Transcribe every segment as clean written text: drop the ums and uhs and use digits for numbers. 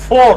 4।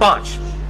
5।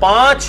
5,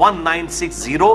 1960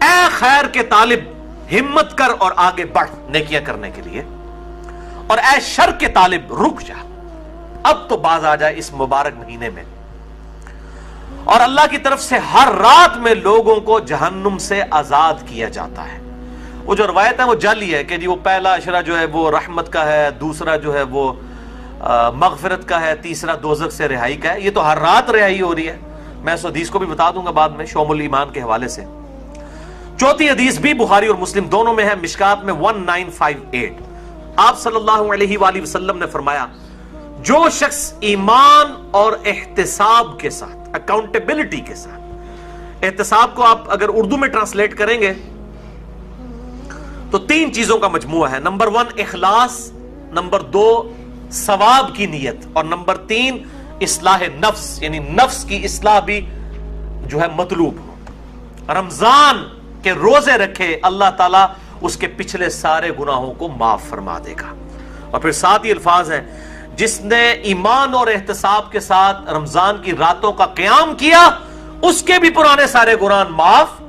اے خیر کے طالب ہمت کر اور آگے بڑھ نیکیاں کرنے کے لیے، اور اے شر کے طالب رک جا، اب تو باز آ جائے اس مبارک مہینے میں۔ اور اللہ کی طرف سے ہر رات میں لوگوں کو جہنم سے آزاد کیا جاتا ہے۔ وہ جو روایت ہے وہ جعلی ہے کہ جی وہ پہلا عشرہ جو ہے وہ رحمت کا ہے، دوسرا جو ہے وہ مغفرت کا ہے، تیسرا دوزخ سے رہائی کا ہے۔ یہ تو ہر رات رہائی ہو رہی ہے، میں اس حدیث کو بھی بتا دوں گا بعد میں شعب الایمان کے حوالے سے۔ چوتھی حدیث بھی بخاری اور مسلم دونوں میں ہے، مشکات میں 1958۔ آپ صلی اللہ علیہ وآلہ وسلم نے فرمایا، جو شخص ایمان اور احتساب کے ساتھ، اکاؤنٹیبلٹی کے ساتھ، احتساب کو آپ اگر اردو میں ٹرانسلیٹ کریں گے تو تین چیزوں کا مجموعہ ہے۔ نمبر 1 اخلاص، نمبر 2 ثواب کی نیت، اور نمبر 3 اصلاح نفس، یعنی نفس کی اصلاح بھی جو ہے مطلوب ہو۔ رمضان کے روزے رکھے، اللہ تعالیٰ اس کے پچھلے سارے گناہوں کو معاف فرما دے گا۔ اور پھر ساتھ ہی الفاظ ہیں، جس نے ایمان اور احتساب کے ساتھ رمضان کی راتوں کا قیام کیا اس کے بھی پرانے سارے گناہ معاف۔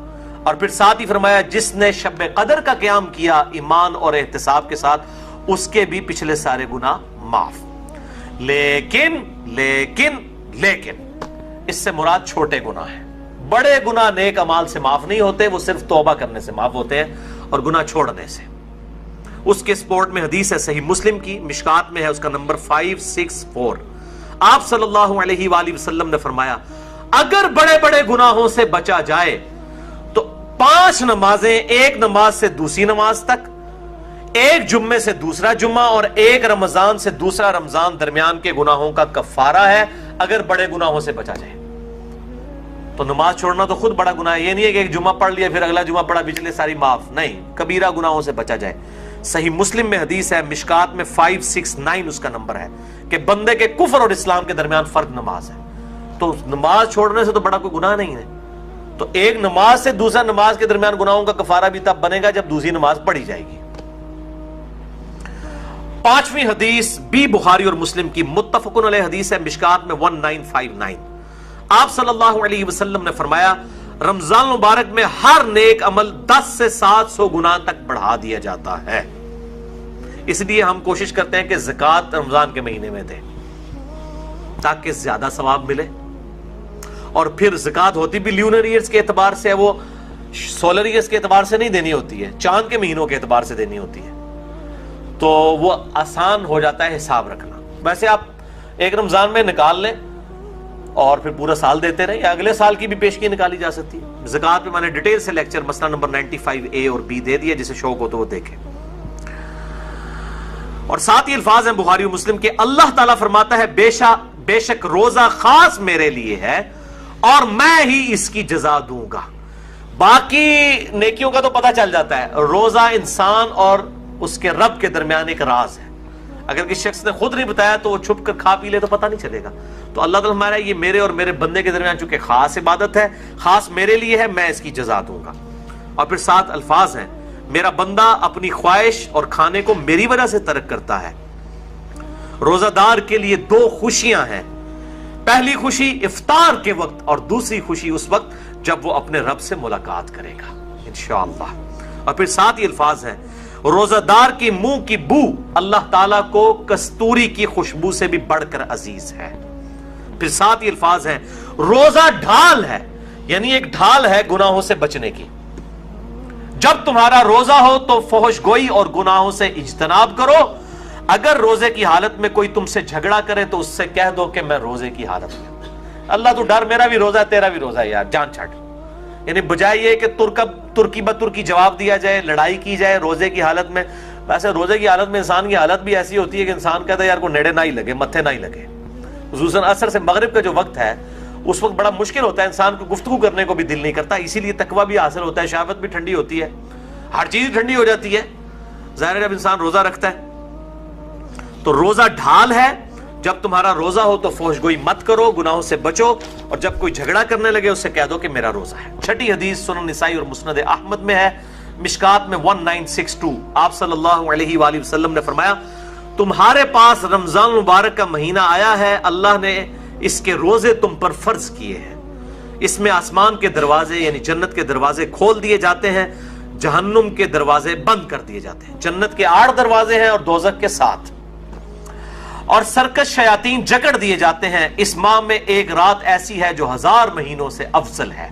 اور پھر ساتھ ہی فرمایا، جس نے شب قدر کا قیام کیا ایمان اور احتساب کے ساتھ اس کے بھی پچھلے سارے گناہ معاف۔ لیکن لیکن لیکن اس سے مراد چھوٹے گناہ ہیں، بڑے گناہ نیک اعمال سے معاف نہیں ہوتے، وہ صرف توبہ کرنے سے معاف ہوتے ہیں اور گناہ چھوڑنے سے۔ اس کے سپورٹ میں حدیث ہے صحیح مسلم کی، مشکات میں ہے، اس کا نمبر 564۔ آپ صلی اللہ علیہ وآلہ وسلم نے فرمایا، اگر بڑے بڑے گناہوں سے بچا جائے تو 5 نمازیں، ایک نماز سے دوسری نماز تک، ایک جمعے سے دوسرا جمعہ، اور ایک رمضان سے دوسرا رمضان درمیان کے گناہوں کا کفارہ ہے، اگر بڑے گناہوں سے بچا جائے۔ تو نماز چھوڑنا تو خود بڑا گناہ ہے، یہ نہیں ہے کہ ایک جمعہ پڑھ لیا پھر اگلا جمعہ پڑھا پچھلے ساری معاف، نہیں، کبیرہ گناہوں سے بچا جائے۔ صحیح مسلم میں حدیث ہے، مشکات میں 569 اس کا نمبر ہے، کہ بندے کے کفر اور اسلام کے درمیان فرق نماز ہے۔ تو نماز چھوڑنے سے تو بڑا کوئی گناہ نہیں ہے، تو ایک نماز سے دوسرا نماز کے درمیان گناہوں کا کفارہ بھی تب بنے گا جب دوسری نماز پڑھی جائے گی۔ 5ویں حدیث بھی بخاری اور مسلم کی متفقن علیہ حدیث ہے، مشکات میں 1959۔ آپ صلی اللہ علیہ وسلم نے فرمایا، رمضان مبارک میں ہر نیک عمل 10 سے 700 گنا تک بڑھا دیا جاتا ہے۔ اس لیے ہم کوشش کرتے ہیں کہ زکوٰۃ رمضان کے مہینے میں دیں تاکہ زیادہ ثواب ملے۔ اور پھر زکوٰۃ ہوتی بھی لیونر ایئرز کے اعتبار سے، وہ سولر ایئرز کے اعتبار سے نہیں دینی ہوتی ہے، چاند کے مہینوں کے اعتبار سے دینی ہوتی ہے، تو وہ آسان ہو جاتا ہے حساب رکھنا۔ ویسے آپ ایک رمضان میں نکال لیں اور پھر پورا سال دیتے رہیں، یا اگلے سال کی بھی پیشگی نکالی جا سکتی ہے۔ زکوٰۃ پہ میں نے ڈیٹیل سے لیکچر مسئلہ نمبر 95A اور B دے دیا، جسے شوق ہو تو وہ دیکھیں۔ اور ساتھ ہی الفاظ ہیں بخاری و مسلم کے، اللہ تعالیٰ فرماتا ہے، بے شک روزہ خاص میرے لیے ہے اور میں ہی اس کی جزا دوں گا۔ باقی نیکیوں کا تو پتہ چل جاتا ہے، روزہ انسان اور اس کے رب کے درمیان ایک راز ہے، اگر کسی شخص نے خود نہیں بتایا تو وہ چھپ کر کھا پی لے تو پتہ نہیں چلے گا۔ تو اللہ تعالیٰ ہمارا یہ میرے اور میرے بندے کے درمیان چونکہ خاص عبادت ہے، خاص میرے لیے ہے، میں اس کی جزا دوں گا۔ اور پھر 7 الفاظ ہیں، میرا بندہ اپنی خواہش اور کھانے کو میری وجہ سے ترک کرتا ہے۔ روزہ دار کے لیے 2 خوشیاں ہیں، پہلی خوشی افطار کے وقت اور دوسری خوشی اس وقت جب وہ اپنے رب سے ملاقات کرے گا انشاءاللہ۔ اور پھر 7 ہی الفاظ ہیں، روزہ دار کی منہ کی بو اللہ تعالیٰ کو کستوری کی خوشبو سے بھی بڑھ کر عزیز ہے۔ پھر 7 ہی الفاظ ہیں، روزہ ڈھال ہے، یعنی ایک ڈھال ہے گناہوں سے بچنے کی۔ جب تمہارا روزہ ہو تو فحش گوئی اور گناہوں سے اجتناب کرو، اگر روزے کی حالت میں کوئی تم سے جھگڑا کرے تو اس سے کہہ دو کہ میں روزے کی حالت میں ہوں۔ اللہ تو ڈر، میرا بھی روزہ ہے تیرا بھی روزہ ہے یار، جان چھٹ۔ یعنی بجائے یہ کہ ترکی بترکی جواب دیا جائے، لڑائی کی جائے روزے کی حالت میں۔ ویسے روزے کی حالت میں انسان کی حالت بھی ایسی ہوتی ہے کہ انسان کہتا ہے یار کو نیڑے نہ ہی لگے، متھے نہ ہی لگے۔ خصوصاً عصر سے مغرب کا جو وقت ہے اس وقت بڑا مشکل ہوتا ہے، انسان کو گفتگو کرنے کو بھی دل نہیں کرتا، اسی لیے تقویٰ بھی حاصل ہوتا ہے، شہوت بھی ٹھنڈی ہوتی ہے، ہر چیز ٹھنڈی ہو جاتی ہے ظاہر ہے جب انسان روزہ رکھتا ہے۔ تو روزہ ڈھال ہے، جب تمہارا روزہ ہو تو فحش گوئی مت کرو، گناہوں سے بچو، اور جب کوئی جھگڑا کرنے لگے اس سے کہہ دو کہ میرا روزہ ہے۔ 6 حدیث سنن نسائی اور مسند احمد میں ہے، مشکات میں 1962۔ آپ صلی اللہ علیہ وآلہ وسلم نے فرمایا، تمہارے پاس رمضان مبارک کا مہینہ آیا ہے، اللہ نے اس کے روزے تم پر فرض کیے ہیں، اس میں آسمان کے دروازے یعنی جنت کے دروازے کھول دیے جاتے ہیں، جہنم کے دروازے بند کر دیے جاتے ہیں۔ جنت کے 8 دروازے ہیں اور دوزخ کے 7، اور سرکش شیاطین جکڑ دیے جاتے ہیں۔ اس ماہ میں ایک رات ایسی ہے جو 1000 مہینوں سے افضل ہے،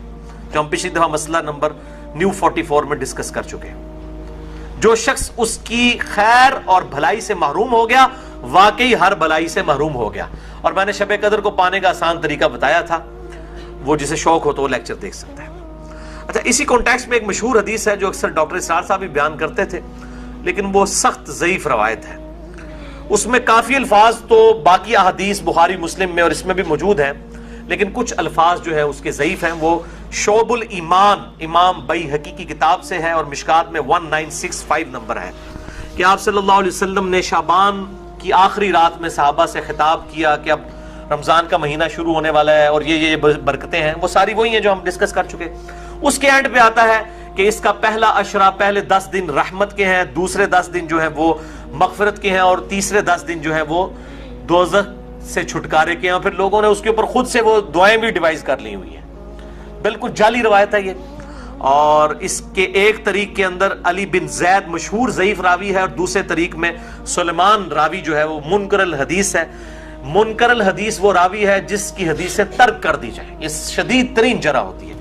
جو ہم پچھلی دفعہ مسئلہ نمبر نیو 44 میں ڈسکس کر چکے ہیں۔ جو شخص اس کی خیر اور بھلائی سے محروم ہو گیا، واقعی ہر بھلائی سے محروم ہو گیا۔ اور میں نے شب قدر کو پانے کا آسان طریقہ بتایا تھا، وہ جسے شوق ہو تو وہ لیکچر دیکھ سکتا ہے۔ اچھا، اسی کانٹیکسٹ میں ایک مشہور حدیث ہے جو اکثر ڈاکٹر اسرار صاحب بھی بیان کرتے تھے، لیکن وہ سخت ضعیف روایت ہے۔ اس میں کافی الفاظ تو باقی احادیث بخاری مسلم میں اور اس میں بھی موجود ہیں، لیکن کچھ الفاظ جو ہے اس کے ضعیف ہیں۔ وہ شعب الایمان امام بیہقی کی کتاب سے ہے اور مشکات میں 1965 نمبر ہے کہ آپ صلی اللہ علیہ وسلم نے شعبان کی آخری رات میں صحابہ سے خطاب کیا کہ اب رمضان کا مہینہ شروع ہونے والا ہے اور یہ برکتیں ہیں، وہ ساری وہی ہیں جو ہم ڈسکس کر چکے۔ اس کے اینڈ پہ آتا ہے کہ اس کا پہلا عشرہ، پہلے 10 دن رحمت کے ہیں، دوسرے 10 دن جو ہے وہ مغفرت کے ہیں، اور تیسرے 10 دن جو ہے وہ دوزخ سے چھٹکارے کے ہیں۔ اور پھر لوگوں نے اس کے اوپر خود سے وہ دعائیں بھی ڈیوائز کر لی ہوئی ہیں۔ بالکل جعلی روایت ہے یہ، اور اس کے ایک طریق کے اندر علی بن زید مشہور ضعیف راوی ہے، اور دوسرے طریق میں سلیمان راوی جو ہے وہ منکر الحدیث ہے۔ منکر الحدیث وہ راوی ہے جس کی حدیثیں ترک کر دی جائیں، یہ شدید ترین جرح ہوتی ہے۔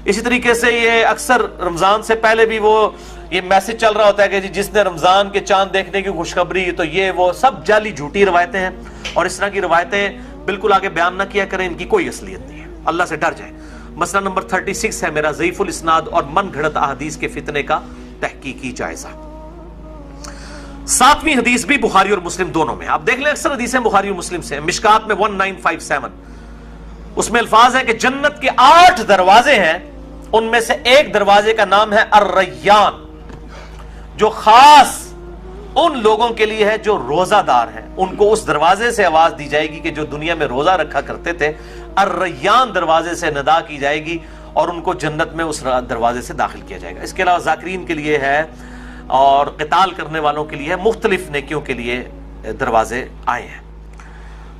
اسی طریقے سے یہ اکثر رمضان سے پہلے بھی وہ یہ میسج چل رہا ہوتا ہے کہ جی جس نے رمضان کے چاند دیکھنے کی خوشخبری، تو یہ وہ سب جعلی جھوٹی روایتیں ہیں، اور اس طرح کی روایتیں بالکل آگے بیان نہ کیا کریں، ان کی کوئی اصلیت نہیں ہے، اللہ سے ڈر جائیں۔ مسئلہ نمبر 36 ہے میرا ضعیف الاسناد اور من گھڑت احادیث کے فتنے کا تحقیقی جائزہ۔ 7ویں حدیث بھی بخاری اور مسلم دونوں میں، آپ دیکھ لیں اکثر حدیثیں بخاری اور مسلم سے، مشکات میں 1957 اس میں الفاظ ہے کہ جنت کے 8 دروازے ہیں، ان میں سے ایک دروازے کا نام ہے الریان، جو خاص ان لوگوں کے لیے ہے جو روزہ دار ہیں۔ ان کو اس دروازے سے آواز دی جائے گی کہ جو دنیا میں روزہ رکھا کرتے تھے، الریان دروازے سے ندا کی جائے گی، اور ان کو جنت میں اس دروازے سے داخل کیا جائے گا۔ اس کے علاوہ ذاکرین کے لیے ہے اور قتال کرنے والوں کے لیے، مختلف نیکیوں کے لیے دروازے آئے ہیں۔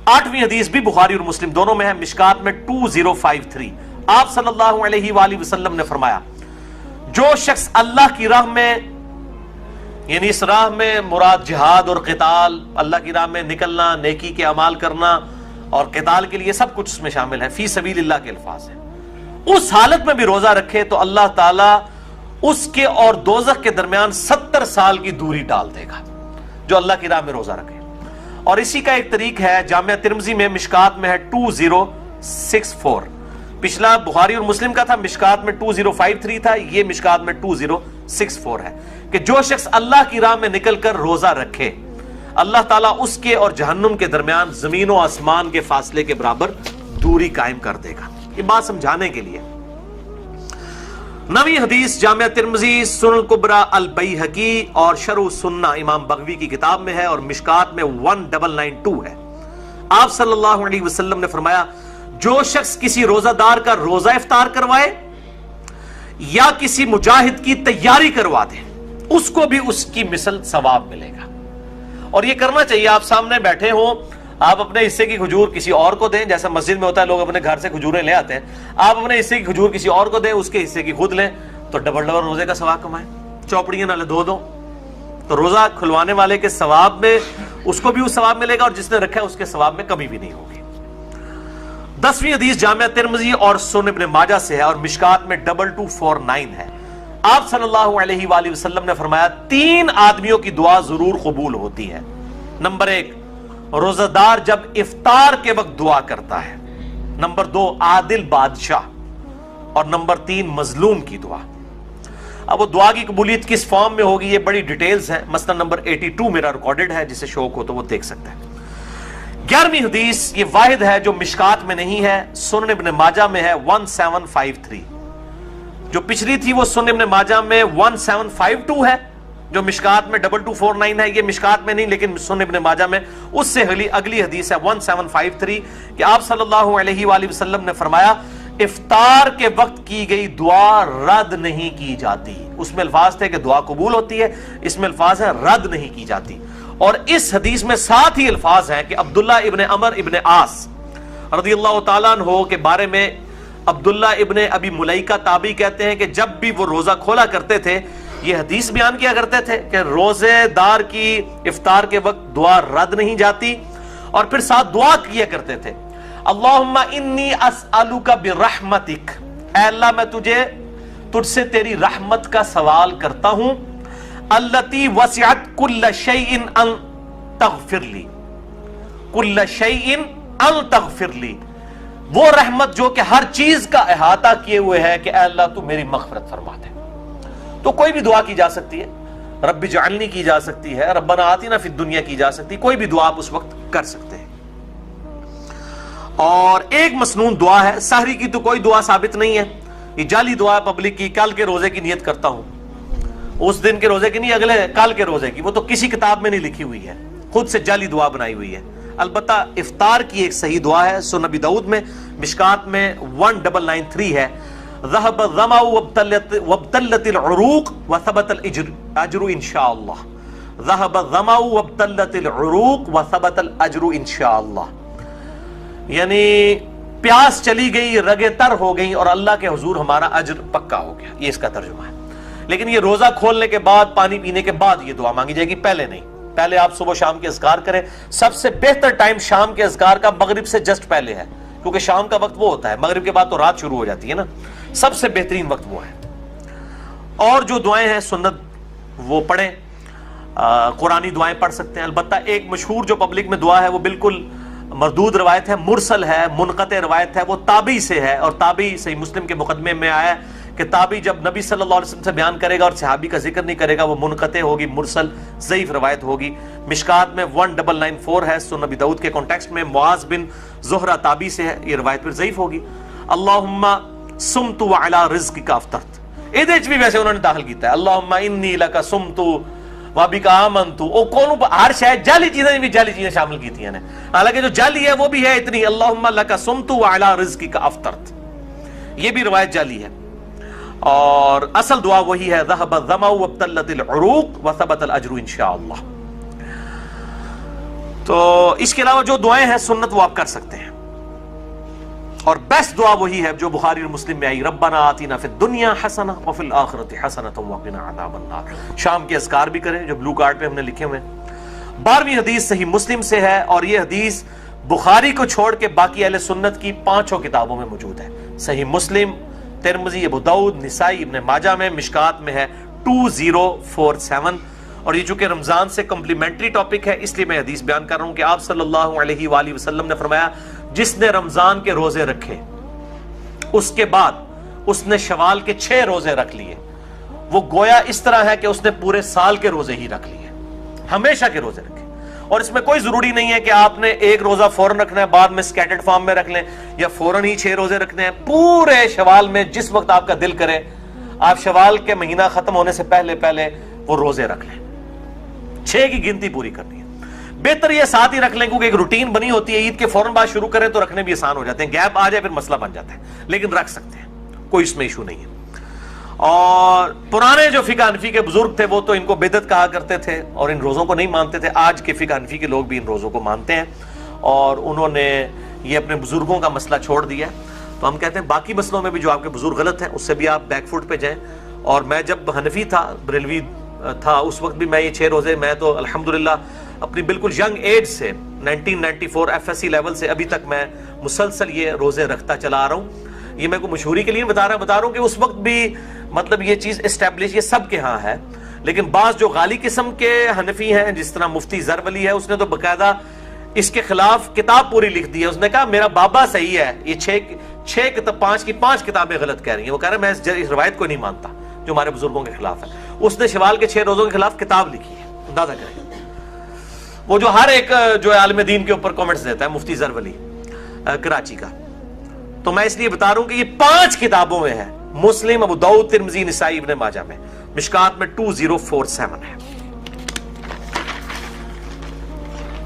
8ویں حدیث بھی بخاری اور مسلم دونوں میں ہے، مشکات میں 2053 آپ صلی اللہ علیہ وآلہ وسلم نے فرمایا، جو شخص اللہ کی راہ میں، یعنی اس راہ میں مراد جہاد اور قتال، اللہ کی راہ میں نکلنا، نیکی کے اعمال کرنا اور قتال کے لیے سب کچھ اس میں شامل ہے، فی سبیل اللہ کے الفاظ ہیں، اس حالت میں بھی روزہ رکھے تو اللہ تعالیٰ اس کے اور دوزخ کے درمیان 70 سال کی دوری ڈال دے گا، جو اللہ کی راہ میں روزہ رکھے۔ اور اسی کا ایک طریق ہے جامعہ ترمذی میں، مشکات میں ہے 2064، پچھلا بخاری اور مسلم کا تھا، مشکات میں 2053 تھا، یہ مشکات میں 2064 ہے، کہ جو شخص اللہ کی راہ میں نکل کر روزہ رکھے، اللہ تعالیٰ اس کے اور جہنم کے درمیان زمین و آسمان کے فاصلے کے برابر دوری قائم کر دے گا۔ یہ بات سمجھانے کے لیے 9ویں حدیث جامعہ ترمذی، سنن الکبریٰ البیہقی اور شرح السنہ امام بغوی کی کتاب میں ہے، اور مشکات میں 1992 ہے۔ آپ صلی اللہ علیہ وسلم نے فرمایا، جو شخص کسی روزہ دار کا روزہ افطار کروائے یا کسی مجاہد کی تیاری کروا دے، اس کو بھی اس کی مثل ثواب ملے گا۔ اور یہ کرنا چاہیے، آپ سامنے بیٹھے ہوں، آپ اپنے حصے کی کھجور کسی اور کو دیں، جیسا مسجد میں ہوتا ہے لوگ اپنے گھر سے کھجوریں لے آتے ہیں، آپ اپنے حصے کی کھجور کسی اور کو دیں، اس کے حصے کی خود لیں، تو ڈبل روزے کا ثواب کمائیں۔ چوپڑیاں نہ دھو دو تو روزہ کھلوانے والے کے ثواب میں اس کو بھی وہ ثواب ملے گا، اور جس نے رکھا ہے اس کے ثواب میں کمی بھی نہیں ہوگی۔ 10ویں حدیث جامعہ ترمذی اور سنن ابن ماجہ سے ہے، اور مشکات میں 2249 ہے۔ آپ صلی اللہ علیہ وآلہ وسلم نے فرمایا، 3 آدمیوں کی دعا ضرور قبول ہوتی ہے۔ نمبر 1، روزہ دار جب افطار کے وقت دعا کرتا ہے۔ نمبر 2، عادل بادشاہ، اور نمبر 3، مظلوم کی دعا۔ اب وہ دعا کی قبولیت کس فارم میں ہوگی، یہ بڑی ڈیٹیلز ہے، مثلا نمبر 82 میرا ریکارڈڈ ہے، جسے شوق ہو تو وہ دیکھ سکتا ہے۔ 11ویں حدیث یہ واحد ہے جو مشکات میں نہیں ہے، سنن ابن ماجہ میں ہے 1753، جو پچھلی تھی وہ سنن ابن ماجہ میں 1752 ہے، جو مشکات میں 2249 ہے، یہ مشکات میں نہیں لیکن سنن ابن ماجہ میں اس سے اگلی حدیث ہے 1753 کہ آپ صلی اللہ علیہ وآلہ وسلم نے فرمایا، افطار کے وقت کی گئی دعا رد نہیں کی جاتی۔ اس میں الفاظ تھے کہ دعا قبول ہوتی ہے، اس میں الفاظ ہے رد نہیں کی جاتی۔ اور اس حدیث میں ساتھ ہی الفاظ ہیں کہ عبداللہ ابن عمر ابن عاص رضی اللہ تعالیٰ عنہ کے بارے میں عبداللہ ابن ابی ملیکہ تابعی کہتے ہیں کہ جب بھی وہ روزہ کھولا کرتے تھے یہ حدیث بیان کیا کرتے تھے کہ روزے دار کی افطار کے وقت دعا رد نہیں جاتی، اور پھر ساتھ دعا کیا کرتے تھے اللہم انی اسألک برحمتک، اے اللہ میں تجھ سے تیری رحمت کا سوال کرتا ہوں، التی وسعت کل شیء ان تغفر لی، کل شیء ان تغفر لی، وہ رحمت جو کہ ہر چیز کا احاطہ کیے ہوئے ہے کہ اے اللہ تو میری مغفرت فرما دے۔ تو کوئی بھی دعا کی جا سکتی ہے، رب اجعلنی کی جا سکتی ہے، ربنا آتنا فی الدنیا کی جا سکتی ہے، کوئی بھی دعا آپ اس وقت کر سکتے ہیں۔ اور ایک مسنون دعا ہے، سحری کی تو کوئی دعا ثابت نہیں ہے، یہ جعلی دعا پبلک کی، کل کے روزے کی نیت کرتا ہوں، اس دن کے روزے کی نہیں، اگلے کل کے روزے کی، وہ تو کسی کتاب میں نہیں لکھی ہوئی ہے، خود سے جعلی دعا بنائی ہوئی ہے۔ البتہ افطار کی ایک صحیح دعا ہے، سنن ابی داؤد میں مشکات میں 1993 ہے، ذهب الظمأ وابتلت العروق وثبت الاجر انشاءاللہ، ذهب الظمأ وابتلت العروق وثبت الاجر انشاءاللہ، یعنی پیاس چلی گئی، رگیں تر ہو گئیں، اور اللہ کے حضور ہمارا اجر پکا ہو گیا، یہ اس کا ترجمہ ہے۔ لیکن یہ روزہ کھولنے کے بعد، پانی پینے کے بعد یہ دعا مانگی جائے گی، پہلے نہیں۔ پہلے آپ صبح شام کے اذکار کریں، سب سے بہتر ٹائم شام کے اذکار کا مغرب سے جسٹ پہلے ہے، کیونکہ شام کا وقت وہ ہوتا ہے، مغرب کے بعد تو رات شروع ہو جاتی ہے نا، سب سے بہترین وقت وہ ہے۔ اور جو دعائیں ہیں سنت وہ پڑھیں، قرآنی دعائیں پڑھ سکتے ہیں۔ البتہ ایک مشہور جو پبلک میں دعا ہے وہ بالکل مردود روایت ہے، مرسل ہے، منقطع روایت ہے، وہ تابعی سے ہے، اور تابعی صحیح مسلم کے مقدمے میں آیا ہے کہ تابعی جب نبی صلی اللہ علیہ وسلم سے بیان کرے گا اور صحابی کا ذکر نہیں کرے گا وہ منقطع ہوگی، مرسل ضعیف روایت ہوگی۔ مشکات میں 1994 ہے، سنن ابی داؤد کے کانٹیکسٹ میں معاذ بن زہرہ تابعی سے ہے، یہ روایت پھر ضعیف ہوگی۔ اللہم صمت وعلی رزقک افطرت، یہ بھی ویسے انہوں نے داخل کیتا ہے، اللہم انی لک صمت وبک آمنت، او کون ہر شاید جعلی چیزیں بھی جعلی چیزیں شامل کی تھی، حالانکہ جو جعلی ہے وہ بھی ہے اتنی، اللہم لک صمت وعلی رزقک افطرت، یہ بھی روایت جعلی ہے۔ اور اصل دعا وہی ہے، ذهب الظمأ وابتلت العروق وثبت الاجر انشاءاللہ۔ تو اس کے علاوہ جو دعائیں ہیں سنت وہ آپ کر سکتے ہیں، اور بیسٹ دعا وہی ہے جو بخاری اور مسلم میں آئی، ربنا آتنا فی الدنیا حسنہ وفی الآخرۃ حسنۃ وقنا عذاب النار۔ شام کے اذکار بھی کریں جو بلو کارڈ پہ ہم نے لکھے ہوئے ہیں۔ 12ویں حدیث صحیح مسلم سے ہے، اور یہ حدیث بخاری کو چھوڑ کے باقی اہل سنت کی 5 کتابوں میں موجود ہے، صحیح مسلم، ترمذی، ابو داؤد، نسائی، ابن ماجہ میں، مشکات میں ہے 2047۔ اور یہ چونکہ رمضان سے کمپلیمنٹری ٹاپک ہے اس لیے میں حدیث بیان کر رہا ہوں کہ آپ صلی اللہ علیہ وآلہ وسلم نے فرمایا جس نے رمضان کے روزے رکھے اس کے بعد اس نے شوال کے 6 روزے رکھ لیے، وہ گویا اس طرح ہے کہ اس نے پورے سال کے روزے ہی رکھ لیے، ہمیشہ کے روزے رکھے۔ اور اس میں کوئی ضروری نہیں ہے کہ آپ نے ایک روزہ فوراً رکھنا ہے، بعد میں سکیٹرڈ فارم میں رکھ لیں، یا فوراً ہی 6 روزے رکھنے ہیں۔ پورے شوال میں جس وقت آپ کا دل کرے آپ شوال کے مہینہ ختم ہونے سے پہلے وہ روزے رکھ لیں، 6 کی گنتی پوری کرنی ہے۔ بہتر یہ ساتھ ہی رکھ لیں کیونکہ ایک روٹین بنی ہوتی ہے، عید کے فوراً بعد شروع کریں تو رکھنے بھی آسان ہو جاتے ہیں، گیپ آ جائے پھر مسئلہ بن جاتا ہے، لیکن رکھ سکتے ہیں، کوئی اس میں ایشو نہیں ہے۔ اور پرانے جو فقہ حنفی کے بزرگ تھے وہ تو ان کو بدعت کہا کرتے تھے اور ان روزوں کو نہیں مانتے تھے، آج کے فقہ حنفی کے لوگ بھی ان روزوں کو مانتے ہیں، اور انہوں نے یہ اپنے بزرگوں کا مسئلہ چھوڑ دیا ہے۔ تو ہم کہتے ہیں باقی مسئلوں میں بھی جو آپ کے بزرگ غلط ہیں اس سے بھی آپ بیک فوٹ پہ جائیں۔ اور میں جب حنفی تھا، بریلوی تھا، اس وقت بھی میں یہ 6 روزے، میں تو الحمدللہ اپنی بالکل ینگ ایج سے 1994 FSC لیول سے ابھی تک میں مسلسل یہ روزے رکھتا چلا آ رہا ہوں۔ یہ میں کو مشہوری کے لیے بتا رہا ہوں کہ اس وقت بھی مطلب یہ چیز اسٹیبلش یہ سب کے ہاں ہے، لیکن بعض جو غالی قسم کے حنفی ہیں جس طرح مفتی زر ولی ہے، اس نے تو باقاعدہ اس کے خلاف کتاب پوری لکھ دی ہے۔ اس نے کہا میرا بابا صحیح ہے، یہ 6 کتاب 5 کتابیں غلط کہہ رہی ہیں۔ وہ کہہ رہا ہے میں اس روایت کو نہیں مانتا جو ہمارے بزرگوں کے خلاف ہے۔ اس نے شوال کے 6 روزوں کے خلاف کتاب لکھی ہے، اندازہ کریں، وہ جو ہر ایک جو عالم دین کے اوپر کامنٹس دیتا ہے، مفتی زر ولی کراچی کا۔ تو میں اس لیے بتا رہا ہوں کہ یہ 5 کتابوں میں ہے، مسلم، ابو داؤد، ترمذی، نسائی، ابن ماجہ میں، مشکات میں 2047 ہے۔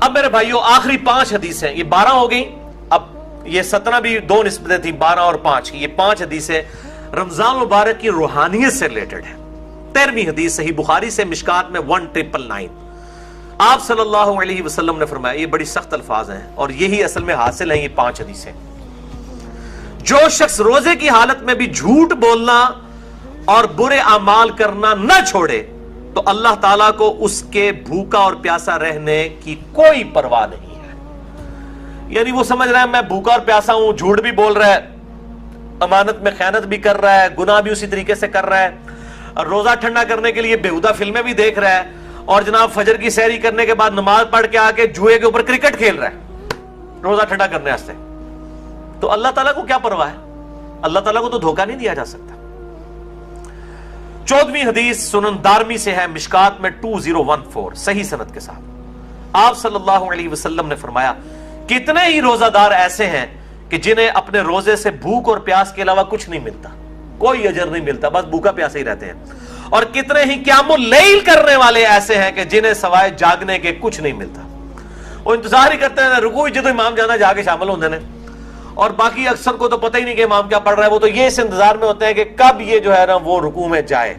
اب میرے بھائیوں آخری 5 حدیثیں، یہ 12 ہو گئی، اب یہ 17 بھی 2 نسبتیں تھیں، 12 اور 5 کی، یہ 5 حدیثیں رمضان مبارک کی روحانیت سے ریلیٹڈ ہے۔ 13ویں حدیث صحیح بخاری سے، مشکات میں 1999۔ آپ صلی اللہ علیہ وسلم نے فرمایا، یہ بڑی سخت الفاظ ہیں اور یہی اصل میں حاصل ہیں یہ 5 حدیثیں، جو شخص روزے کی حالت میں بھی جھوٹ بولنا اور برے اعمال کرنا نہ چھوڑے تو اللہ تعالیٰ کو اس کے بھوکا اور پیاسا رہنے کی کوئی پرواہ نہیں ہے. یعنی وہ سمجھ رہا ہے میں بھوکا اور پیاسا ہوں, جھوٹ بھی بول رہا ہے, امانت میں خیانت بھی کر رہا ہے, گناہ بھی اسی طریقے سے کر رہا ہے, اور روزہ ٹھنڈا کرنے کے لیے بیہودہ فلمیں بھی دیکھ رہا ہے, اور جناب فجر کی سحری کرنے کے بعد نماز پڑھ کے آ کے جوئے کے اوپر کرکٹ کھیل رہا ہے روزہ ٹھنڈا کرنے واسطے. تو اللہ تعالیٰ کو کیا پرواہ ہے؟ اللہ تعالیٰ کو تو دھوکہ نہیں دیا جا سکتا. 14ویں حدیث سنن دارمی سے ہے, مشکات میں 2014 صحیح سند کے ساتھ. آپ صلی اللہ علیہ وسلم نے فرمایا کتنے ہی روزہ دار ایسے ہیں کہ جنہیں اپنے روزے سے بھوک اور پیاس کے علاوہ کچھ نہیں ملتا, کوئی اجر نہیں ملتا, بس بھوکا پیاسے ہی رہتے ہیں. اور کتنے ہی قیام اللیل کرنے والے ایسے ہیں کہ جنہیں سوائے جاگنے کے کچھ نہیں ملتا. وہ انتظار ہی کرتے ہیں رکوع جدو امام جانا جا کے شامل ہوتے ہیں, اور باقی اکثر کو تو پتہ ہی نہیں کہ امام کیا پڑھ رہا ہے, وہ تو یہ اس انتظار میں ہوتے ہیں کہ کب یہ جو ہے نا وہ رکوع میں جائے.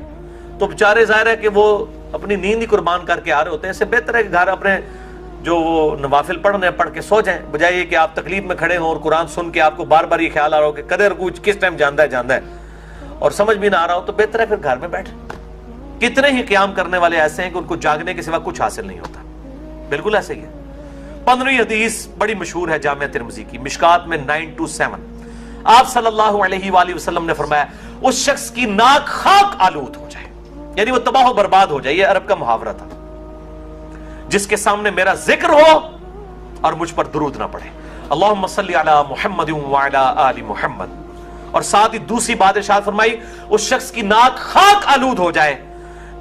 تو بیچارے ظاہر ہے کہ وہ اپنی نیند ہی قربان کر کے آ رہے ہوتے ہیں. اس سے بہتر ہے کہ گھر اپنے جو وہ نوافل پڑھنے پڑھ کے سو جائیں, بجائے کہ آپ تکلیف میں کھڑے ہوں اور قرآن سن کے آپ کو بار بار یہ خیال آ رہا ہو کہ کدے رکوع کس ٹائم جاندہ ہے اور سمجھ بھی نہ آ رہا ہو. تو بہتر ہے پھر گھر میں بیٹھیں. کتنے ہی قیام کرنے والے ایسے ہیں کہ ان کو جاگنے کے سوا کچھ حاصل نہیں ہوتا. بالکل ایسے ہی ہے. 15ویں حدیث بڑی مشہور ہے جامعہ ترمذی کی, مشکات میں 927. آپ صلی اللہ علیہ وآلہ وسلم نے فرمایا اس شخص کی ناک خاک آلود ہو جائے, یعنی وہ تباہ و برباد ہو جائے, یہ عرب کا محاورہ تھا, جس کے سامنے میرا ذکر ہو اور مجھ پر درود نہ پڑھے. اللہم صلی علی محمد وعلی آل محمد. اور ساتھ ہی دوسری بات ارشاد فرمائی اس شخص کی ناک خاک آلود ہو جائے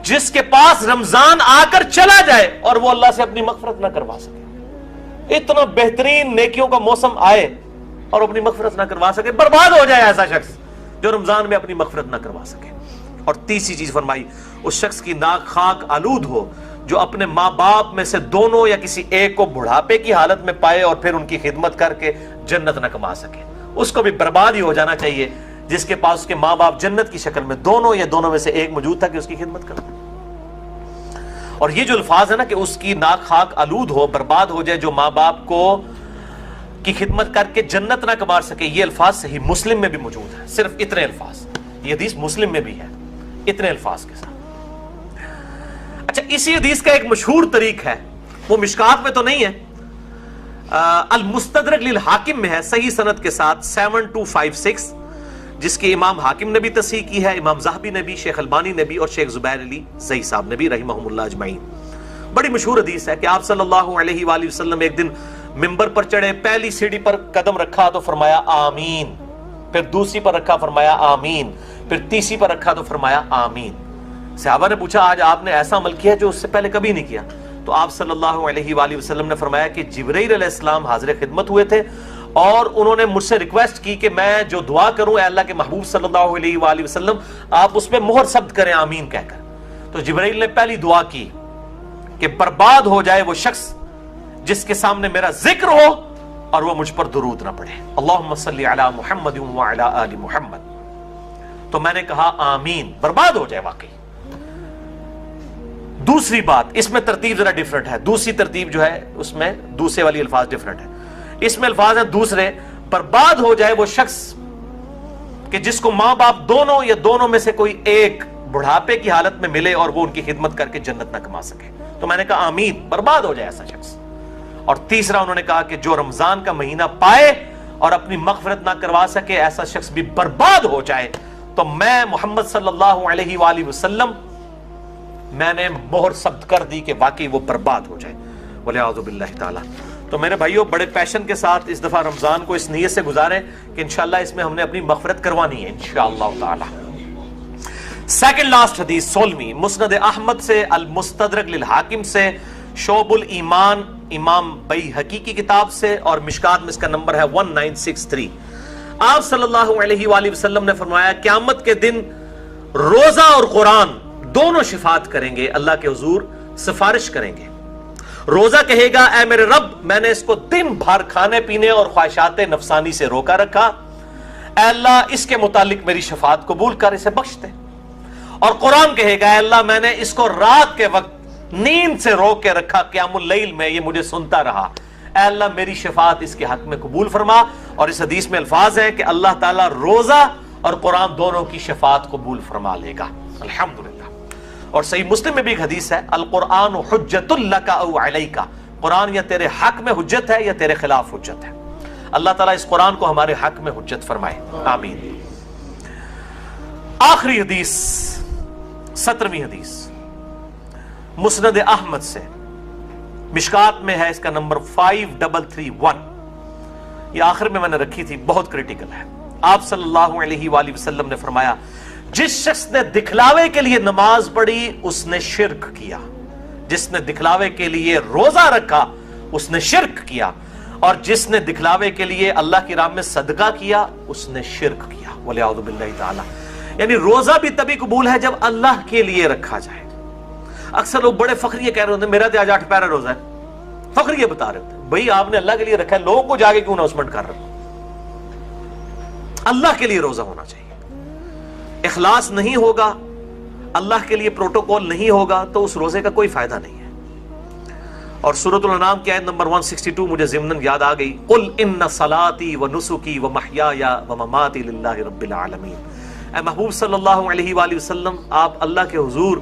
جس کے پاس رمضان آ کر چلا جائے اور وہ اللہ سے اپنی مغفرت نہ کروا سکے. اتنا بہترین نیکیوں کا موسم آئے اور اپنی مغفرت نہ کروا سکے, برباد ہو جائے ایسا شخص جو رمضان میں اپنی مغفرت نہ کروا سکے. اور تیسری چیز فرمائی اس شخص کی ناک خاک آلود ہو جو اپنے ماں باپ میں سے دونوں یا کسی ایک کو بڑھاپے کی حالت میں پائے اور پھر ان کی خدمت کر کے جنت نہ کما سکے. اس کو بھی برباد ہی ہو جانا چاہیے جس کے پاس اس کے ماں باپ جنت کی شکل میں دونوں یا دونوں میں سے ایک موجود تھا کہ اس کی خدمت کرتا. اور یہ جو الفاظ ہے نا کہ اس کی ناک خاک آلود ہو, برباد ہو جائے, جو ماں باپ کو کی خدمت کر کے جنت نہ کما سکے, یہ الفاظ صحیح مسلم میں بھی موجود ہے. صرف اتنے الفاظ, یہ حدیث مسلم میں بھی ہے اتنے الفاظ کے ساتھ. اچھا, اسی حدیث کا ایک مشہور طریق ہے, وہ مشکات میں تو نہیں ہے, المستدرک للحاکم میں ہے صحیح سند کے ساتھ 7256, جس کی امام حاکم نے بھی تصحیح کی ہے, امام ذہبی نے بھی, شیخ البانی نے بھی, اور شیخ زبیر علی زئی صاحب نے بھی رحمہم اللہ اجمعین. بڑی مشہور حدیث ہے کہ آپ صلی اللہ علیہ وآلہ وسلم ایک دن منبر پر چڑھے, پہلی سیڑھی پر قدم رکھا تو فرمایا آمین, پھر دوسری پر رکھا فرمایا آمین, پھر تیسری پر رکھا تو فرمایا آمین. صحابہ نے پوچھا آج آپ نے ایسا عمل کیا جو اس سے پہلے کبھی نہیں کیا؟ تو آپ صلی اللہ علیہ وآلہ وسلم نے فرمایا کہ جبرائیل علیہ السلام حاضر خدمت ہوئے تھے اور انہوں نے مجھ سے ریکویسٹ کی کہ میں جو دعا کروں اے اللہ کے محبوب صلی اللہ علیہ وآلہ وسلم آپ اس پہ مہر ثبت کریں آمین کہہ کر. تو جبرائیل نے پہلی دعا کی کہ برباد ہو جائے وہ شخص جس کے سامنے میرا ذکر ہو اور وہ مجھ پر درود نہ پڑھے. اللہم صلی علی محمد وعلی آل محمد. تو میں نے کہا آمین, برباد ہو جائے واقعی. دوسری بات, اس میں ترتیب ذرا ڈیفرنٹ ہے, دوسری ترتیب جو ہے اس میں دوسرے والی الفاظ ڈیفرنٹ ہے. اس میں الفاظ ہیں دوسرے, برباد ہو جائے وہ شخص کہ جس کو ماں باپ دونوں یا دونوں میں سے کوئی ایک بڑھاپے کی حالت میں ملے اور وہ ان کی خدمت کر کے جنت نہ کما سکے. تو میں نے کہا آمین, برباد ہو جائے ایسا شخص. اور تیسرا انہوں نے کہا کہ جو رمضان کا مہینہ پائے اور اپنی مغفرت نہ کروا سکے ایسا شخص بھی برباد ہو جائے. تو میں محمد صلی اللہ علیہ وآلہ وسلم میں نے مہر ثبت کر دی کہ واقعی وہ برباد ہو جائے. والعیاذ باللہ تعالی. تو میرے بھائیوں بڑے پیشن کے ساتھ اس دفعہ رمضان کو اس نیت سے گزاریں کہ انشاءاللہ اس میں ہم نے اپنی مغفرت کروانی ہے انشاءاللہ تعالی. سیکنڈ لاسٹ حدیث 16ویں, مسند احمد سے, المستدرک للحاکم سے, شعب الایمان امام بیہقی کی کتاب سے, اور مشکات میں اس کا نمبر ہے 1963. آپ صلی اللہ علیہ وآلہ وسلم نے فرمایا قیامت کے دن روزہ اور قرآن دونوں شفاعت کریں گے, اللہ کے حضور سفارش کریں گے. روزہ کہے گا اے میرے رب میں نے اس کو دن بھر کھانے پینے اور خواہشات نفسانی سے روکا رکھا, اے اللہ اس کے متعلق میری شفاعت قبول کر اسے بخش دے. اور قرآن کہے گا اے اللہ میں نے اس کو رات کے وقت نیند سے روک کے رکھا, قیام اللیل میں یہ مجھے سنتا رہا, اے اللہ میری شفاعت اس کے حق میں قبول فرما. اور اس حدیث میں الفاظ ہیں کہ اللہ تعالیٰ روزہ اور قرآن دونوں کی شفاعت قبول فرما لے گا. الحمدللہ. اور صحیح مسلم میں بھی ایک حدیث ہے القرآن حجت لک او علیک، قرآن یا تیرے حق میں حجت ہے یا تیرے خلاف حجت ہے. اللہ تعالیٰ اس قرآن کو ہمارے حق میں حجت فرمائے، آمین. آخری حدیث 17ویں حدیث مسند احمد سے، مشکات میں ہے، اس کا نمبر 5331. یہ آخر میں نے رکھی تھی، بہت کریٹیکل ہے. آپ صلی اللہ علیہ وآلہ وسلم نے فرمایا جس شخص نے دکھلاوے کے لیے نماز پڑھی اس نے شرک کیا، جس نے دکھلاوے کے لیے روزہ رکھا اس نے شرک کیا، اور جس نے دکھلاوے کے لیے اللہ کی راہ میں صدقہ کیا اس نے شرک کیا. والعیاذ باللہ تعالی. یعنی روزہ بھی تبھی قبول ہے جب اللہ کے لیے رکھا جائے. اکثر لوگ بڑے فخریہ کہہ رہے ہوتے ہیں میرا تو آج 8 پیرا روزہ ہے، فخریہ بتا رہے ہوتے ہیں. بھئی آپ نے اللہ کے لیے رکھا ہے، لوگوں کو جاگے کیوں اناؤنسمنٹ کر رہے ہو؟ اللہ کے لیے روزہ ہونا چاہیے. اخلاص نہیں ہوگا، اللہ کے لیے پروٹوکول نہیں ہوگا تو اس روزے کا کوئی فائدہ نہیں ہے. اور سورۃ الانعام کی آیت نمبر 162 مجھے ضمناً یاد آ گئی، قل ان صلاتی ونسکی ومحیای ومماتی للہ رب العالمین. اے محبوب صلی اللہ علیہ وآلہ وسلم آپ اللہ کے حضور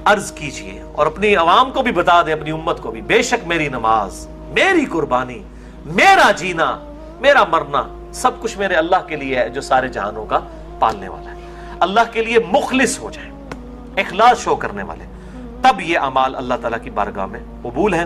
عرض کیجئے اور اپنی عوام کو بھی بتا دیں، اپنی امت کو بھی، بے شک میری نماز، میری قربانی، میرا جینا، میرا مرنا سب کچھ میرے اللہ کے لیے ہے جو سارے جہانوں کا پالنے والا ہے. اللہ کے لیے مخلص ہو جائیں، اخلاص شو کرنے والے، تب یہ اعمال اللہ تعالیٰ کی بارگاہ میں قبول ہیں.